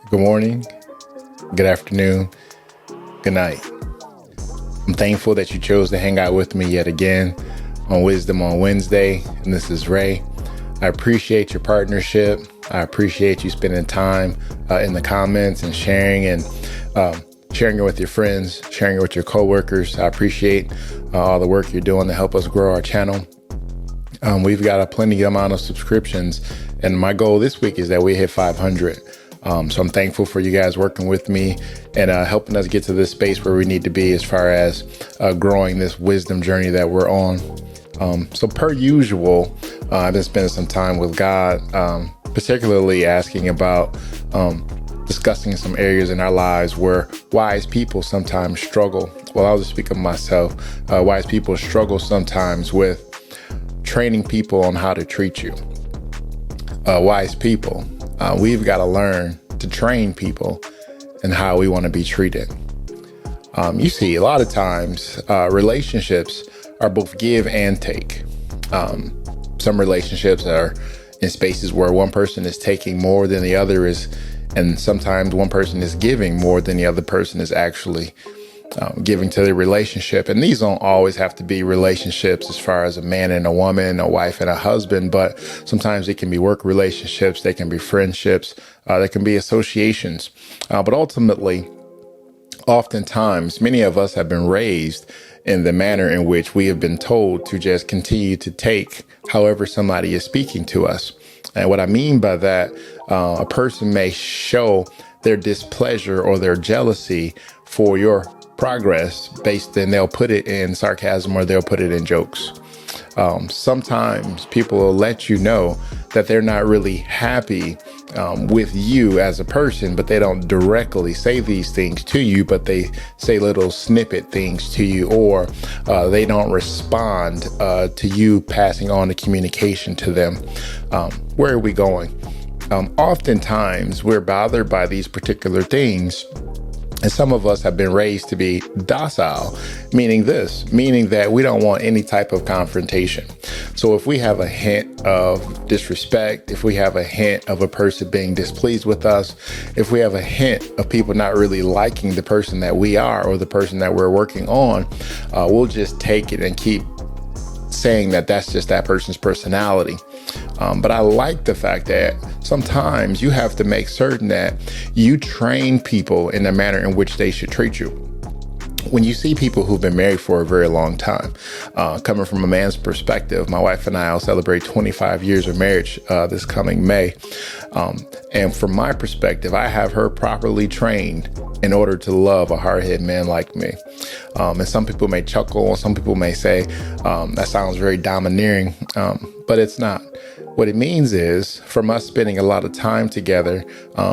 Good morning, good afternoon, good night. I'm thankful that you chose to hang out with me yet again on Wisdom on Wednesday, and this is Ray. I appreciate your partnership. I appreciate you spending time in the comments and sharing it with your friends, sharing it with your coworkers. I appreciate all the work you're doing to help us grow our channel. We've got a plenty amount of subscriptions, and my goal this week is that we hit 500. So I'm thankful for you guys working with me and helping us get to this space where we need to be as far as growing this wisdom journey that we're on. So per usual, I've been spending some time with God, particularly asking about discussing some areas in our lives where wise people sometimes struggle. Well, I'll just speak of myself. Wise people struggle sometimes with training people on how to treat you. Wise people. We've got to learn to train people and how we want to be treated. You see, a lot of times relationships are both give and take. Some relationships are in spaces where one person is taking more than the other is, and sometimes one person is giving more than the other person is actually giving to the relationship. And these don't always have to be relationships as far as a man and a woman, a wife and a husband, but sometimes it can be work relationships, they can be friendships, they can be associations. But ultimately, oftentimes, many of us have been raised in the manner in which we have been told to just continue to take however somebody is speaking to us. And what I mean by that, a person may show their displeasure or their jealousy for your progress and they'll put it in sarcasm or they'll put it in jokes. Sometimes people will let you know that they're not really happy with you as a person, but they don't directly say these things to you, but they say little snippet things to you, or they don't respond to you passing on the communication to them. Where are we going? Oftentimes we're bothered by these particular things. And some of us have been raised to be docile, meaning that we don't want any type of confrontation. So if we have a hint of disrespect, if we have a hint of a person being displeased with us, if we have a hint of people not really liking the person that we are or the person that we're working on, we'll just take it and keep saying that that's just that person's personality. But I like the fact that sometimes you have to make certain that you train people in the manner in which they should treat you. When you see people who've been married for a very long time, coming from a man's perspective, my wife and I will celebrate 25 years of marriage this coming May. And from my perspective, I have her properly trained in order to love a hard-headed man like me. And some people may chuckle, some people may say, that sounds very domineering, but it's not. What it means is, from us spending a lot of time together,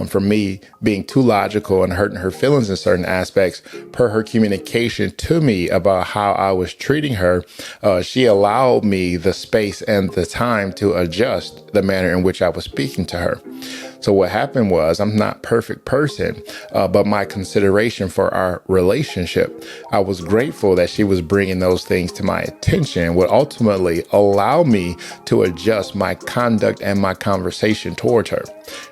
from me being too logical and hurting her feelings in certain aspects, per her communication to me about how I was treating her, she allowed me the space and the time to adjust the manner in which I was speaking to her. So what happened was, I'm not a perfect person, but my consideration for our relationship, I was grateful that she was bringing those things to my attention, would ultimately allow me to adjust my conduct and my conversation towards her.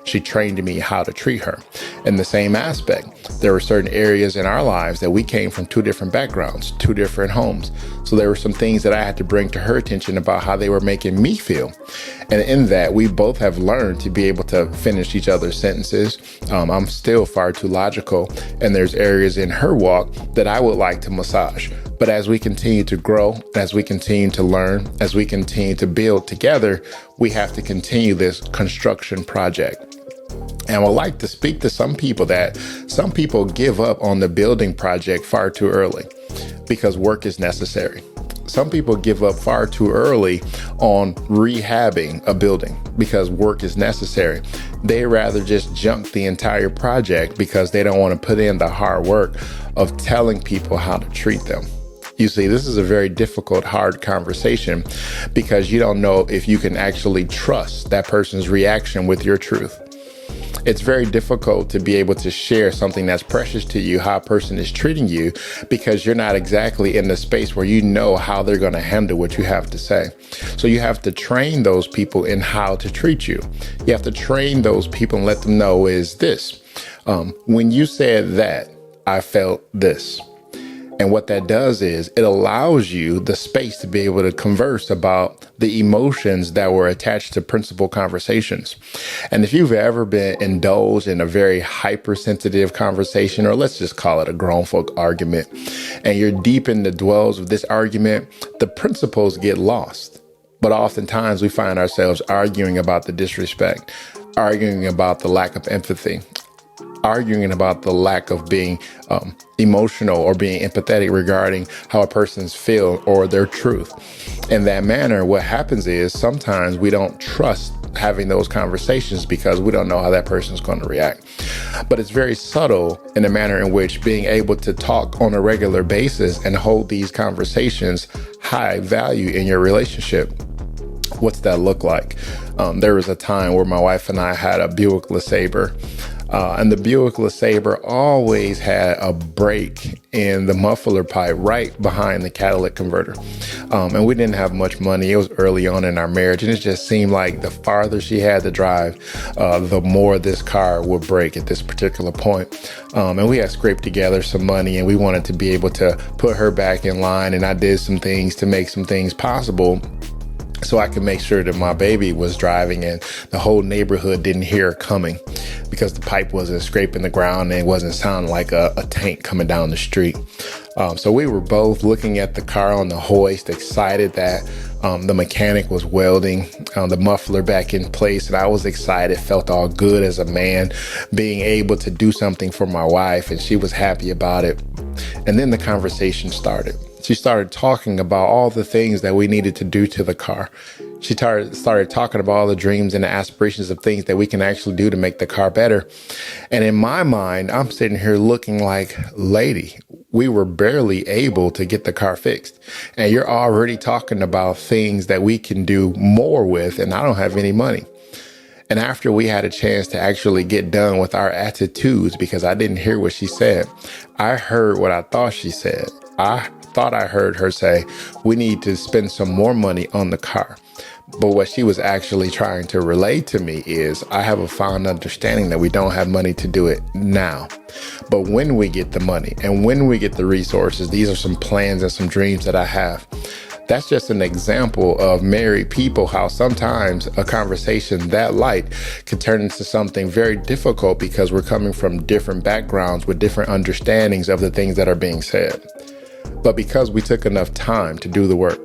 She trained me how to treat her. In the same aspect, there were certain areas in our lives that we came from two different backgrounds, two different homes. So there were some things that I had to bring to her attention about how they were making me feel. And in that, we both have learned to be able to finish each other's sentences. I'm still far too logical, and there's areas in her walk that I would like to massage. But as we continue to grow, as we continue to learn, as we continue to build together, we have to continue this construction project. And I would like to speak to some people that some people give up on the building project far too early because work is necessary. Some people give up far too early on rehabbing a building because work is necessary. They rather just junk the entire project because they don't want to put in the hard work of telling people how to treat them. You see, this is a very difficult, hard conversation because you don't know if you can actually trust that person's reaction with your truth. It's very difficult to be able to share something that's precious to you, how a person is treating you, because you're not exactly in the space where you know how they're going to handle what you have to say. So you have to train those people in how to treat you. You have to train those people and let them know is this. When you said that, I felt this. And what that does is it allows you the space to be able to converse about the emotions that were attached to principal conversations. And if you've ever been indulged in a very hypersensitive conversation, or let's just call it a grown folk argument, and you're deep in the dwells of this argument, the principles get lost. But oftentimes we find ourselves arguing about the disrespect, arguing about the lack of empathy, arguing about the lack of being emotional or being empathetic regarding how a person's feel or their truth. In that manner, what happens is sometimes we don't trust having those conversations because we don't know how that person's going to react. But it's very subtle in the manner in which being able to talk on a regular basis and hold these conversations high value in your relationship. What's that look like? There was a time where my wife and I had a Buick LeSabre. And the Buick LeSabre always had a break in the muffler pipe right behind the catalytic converter. And we didn't have much money. It was early on in our marriage. And it just seemed like the farther she had to drive, the more this car would break at this particular point. And we had scraped together some money and we wanted to be able to put her back in line. And I did some things to make some things possible so I could make sure that my baby was driving and the whole neighborhood didn't hear her coming because the pipe wasn't scraping the ground and it wasn't sounding like a tank coming down the street. So we were both looking at the car on the hoist, excited that the mechanic was welding the muffler back in place. And I was excited, felt all good as a man, being able to do something for my wife. And she was happy about it. And then the conversation started. She started talking about all the things that we needed to do to the car. She started talking about all the dreams and the aspirations of things that we can actually do to make the car better. And in my mind, I'm sitting here looking like, lady, we were barely able to get the car fixed. And you're already talking about things that we can do more with, and I don't have any money. And after we had a chance to actually get done with our attitudes, because I didn't hear what she said, I heard what I thought she said. I thought I heard her say, we need to spend some more money on the car. But what she was actually trying to relay to me is, I have a fond understanding that we don't have money to do it now. But when we get the money and when we get the resources, these are some plans and some dreams that I have. That's just an example of married people, how sometimes a conversation that light could turn into something very difficult because we're coming from different backgrounds with different understandings of the things that are being said. But because we took enough time to do the work,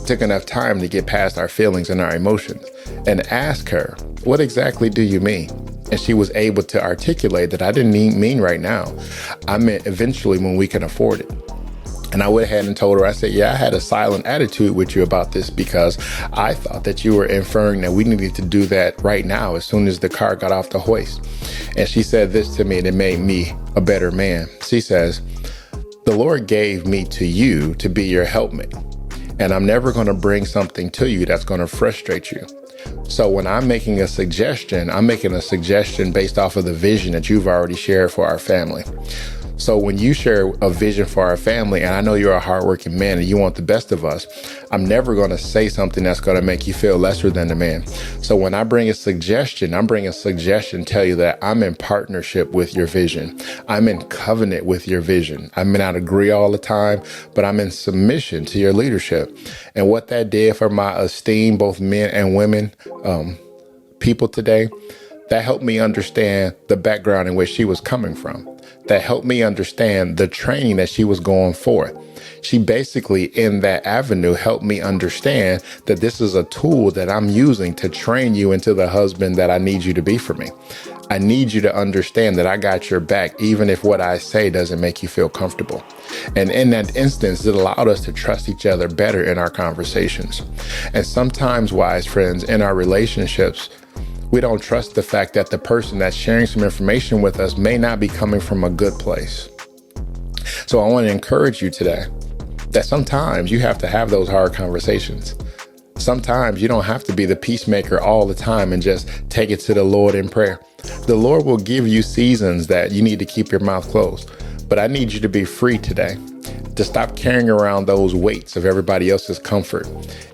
took enough time to get past our feelings and our emotions and ask her, what exactly do you mean? And she was able to articulate that I didn't mean right now. I meant eventually when we can afford it. And I went ahead and told her, I said, yeah, I had a silent attitude with you about this because I thought that you were inferring that we needed to do that right now as soon as the car got off the hoist. And she said this to me and it made me a better man. She says, the Lord gave me to you to be your helpmate. And I'm never going to bring something to you that's going to frustrate you. So when I'm making a suggestion based off of the vision that you've already shared for our family. So when you share a vision for our family, and I know you're a hardworking man and you want the best of us, I'm never going to say something that's going to make you feel lesser than the man. So when I bring a suggestion, tell you that I'm in partnership with your vision. I'm in covenant with your vision. I may not agree all the time, but I'm in submission to your leadership. And what that did for my esteem, both men and women, people today, that helped me understand the background in which she was coming from. That helped me understand the training that she was going for. She basically, in that avenue, helped me understand that this is a tool that I'm using to train you into the husband that I need you to be for me. I need you to understand that I got your back, even if what I say doesn't make you feel comfortable. And in that instance, it allowed us to trust each other better in our conversations. And sometimes, wise friends, in our relationships, we don't trust the fact that the person that's sharing some information with us may not be coming from a good place. So I want to encourage you today that sometimes you have to have those hard conversations. Sometimes you don't have to be the peacemaker all the time and just take it to the Lord in prayer. The Lord will give you seasons that you need to keep your mouth closed. But I need you to be free today, to stop carrying around those weights of everybody else's comfort.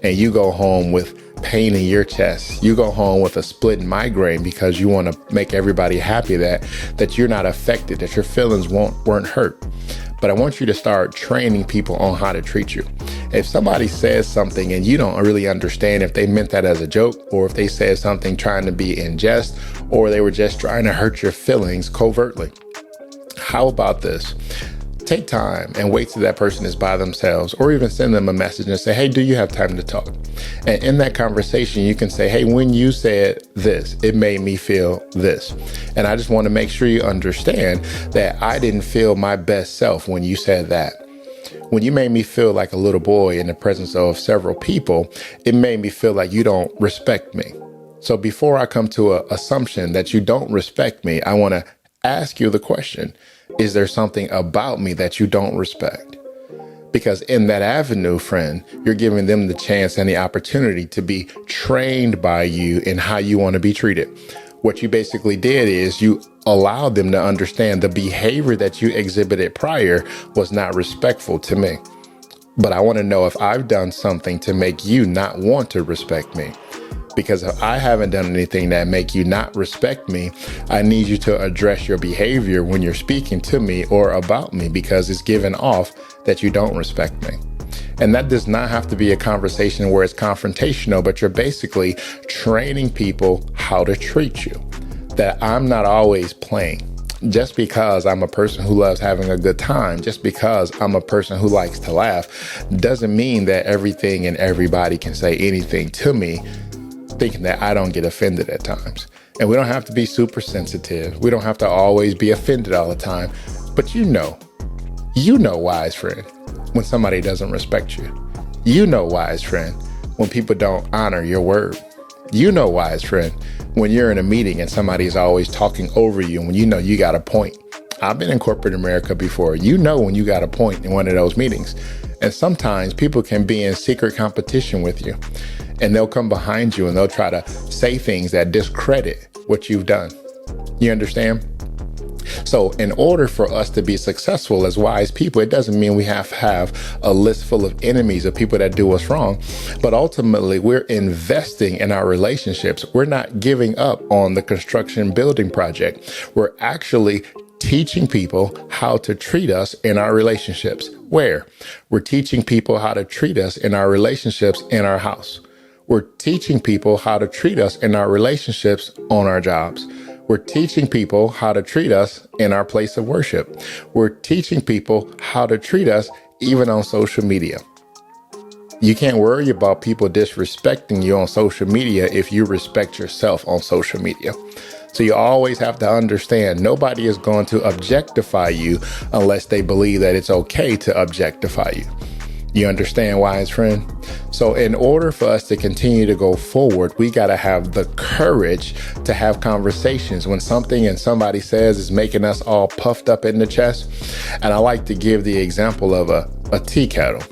And you go home with pain in your chest. You go home with a split migraine because you want to make everybody happy that you're not affected, that your feelings weren't hurt. But I want you to start training people on how to treat you. If somebody says something and you don't really understand if they meant that as a joke, or if they said something trying to be in jest, or they were just trying to hurt your feelings covertly, how about this? Take time and wait till that person is by themselves, or even send them a message and say, hey, do you have time to talk? And in that conversation, you can say, hey, when you said this, it made me feel this. And I just want to make sure you understand that I didn't feel my best self when you said that. When you made me feel like a little boy in the presence of several people, it made me feel like you don't respect me. So before I come to an assumption that you don't respect me, I want to ask you the question, is there something about me that you don't respect? Because in that avenue, friend, you're giving them the chance and the opportunity to be trained by you in how you want to be treated. What you basically did is you allowed them to understand the behavior that you exhibited prior was not respectful to me. But I want to know if I've done something to make you not want to respect me. Because if I haven't done anything that make you not respect me, I need you to address your behavior when you're speaking to me or about me, because it's given off that you don't respect me. And that does not have to be a conversation where it's confrontational, but you're basically training people how to treat you. That I'm not always playing. Just because I'm a person who loves having a good time, just because I'm a person who likes to laugh, doesn't mean that everything and everybody can say anything to me, thinking that I don't get offended at times. And we don't have to be super sensitive. We don't have to always be offended all the time. But you know, wise friend, when somebody doesn't respect you. You know, wise friend, when people don't honor your word. You know, wise friend, when you're in a meeting and somebody's always talking over you and when you know you got a point. I've been in corporate America before. You know when you got a point in one of those meetings. And sometimes people can be in secret competition with you. And they'll come behind you and they'll try to say things that discredit what you've done. You understand? So in order for us to be successful as wise people, it doesn't mean we have to have a list full of enemies of people that do us wrong. But ultimately, we're investing in our relationships. We're not giving up on the construction building project. We're actually teaching people how to treat us in our relationships. Where? We're teaching people how to treat us in our relationships in our house. We're teaching people how to treat us in our relationships on our jobs. We're teaching people how to treat us in our place of worship. We're teaching people how to treat us even on social media. You can't worry about people disrespecting you on social media if you respect yourself on social media. So you always have to understand nobody is going to objectify you unless they believe that it's okay to objectify you. You understand, wise friend? So in order for us to continue to go forward, we got to have the courage to have conversations when something and somebody says is making us all puffed up in the chest. And I like to give the example of a tea kettle.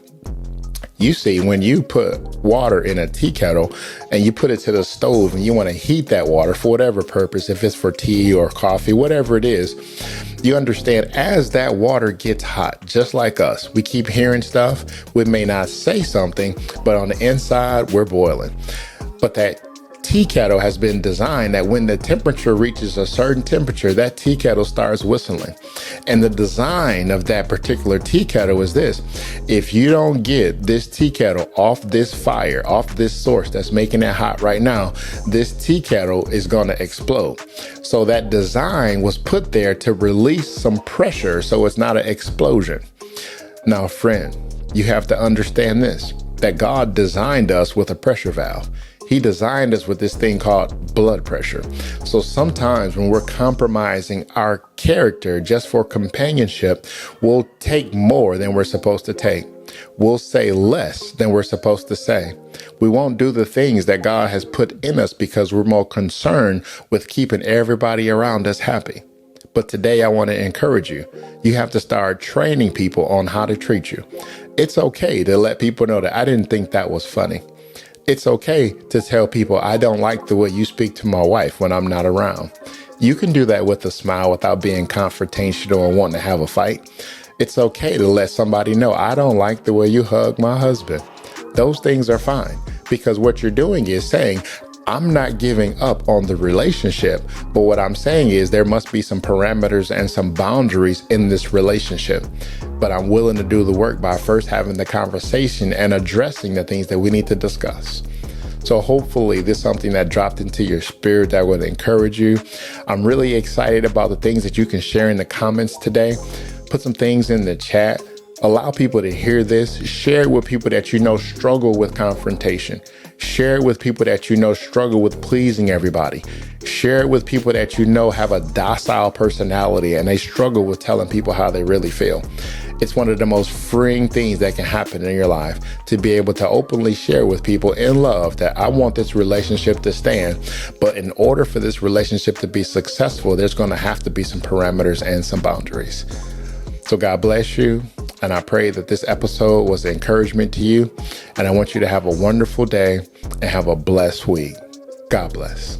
You see, when you put water in a tea kettle and you put it to the stove and you want to heat that water for whatever purpose, if it's for tea or coffee, whatever it is, you understand as that water gets hot, just like us, we keep hearing stuff. We may not say something, but on the inside, we're boiling. But that tea kettle has been designed that when the temperature reaches a certain temperature, that tea kettle starts whistling. And the design of that particular tea kettle is this: if you don't get this tea kettle off this fire, off this source that's making it hot right now, this tea kettle is going to explode. So that design was put there to release some pressure so it's not an explosion. Now, friend, you have to understand this, that God designed us with a pressure valve. He designed us with this thing called blood pressure. So sometimes when we're compromising our character just for companionship, we'll take more than we're supposed to take. We'll say less than we're supposed to say. We won't do the things that God has put in us because we're more concerned with keeping everybody around us happy. But today I want to encourage you. You have to start training people on how to treat you. It's okay to let people know that I didn't think that was funny. It's okay to tell people I don't like the way you speak to my wife when I'm not around. You can do that with a smile without being confrontational and wanting to have a fight. It's okay to let somebody know I don't like the way you hug my husband. Those things are fine. because what you're doing is saying, I'm not giving up on the relationship, but what I'm saying is there must be some parameters and some boundaries in this relationship. But I'm willing to do the work by first having the conversation and addressing the things that we need to discuss. So hopefully this is something that dropped into your spirit that would encourage you. I'm really excited about the things that you can share in the comments today. Put some things in the chat. Allow people to hear this. Share it with people that you know struggle with confrontation. Share it with people that you know struggle with pleasing everybody. Share it with people that you know have a docile personality and they struggle with telling people how they really feel. It's one of the most freeing things that can happen in your life to be able to openly share with people in love that I want this relationship to stand. But in order for this relationship to be successful, there's going to have to be some parameters and some boundaries. So God bless you. And I pray that this episode was an encouragement to you. And I want you to have a wonderful day and have a blessed week. God bless.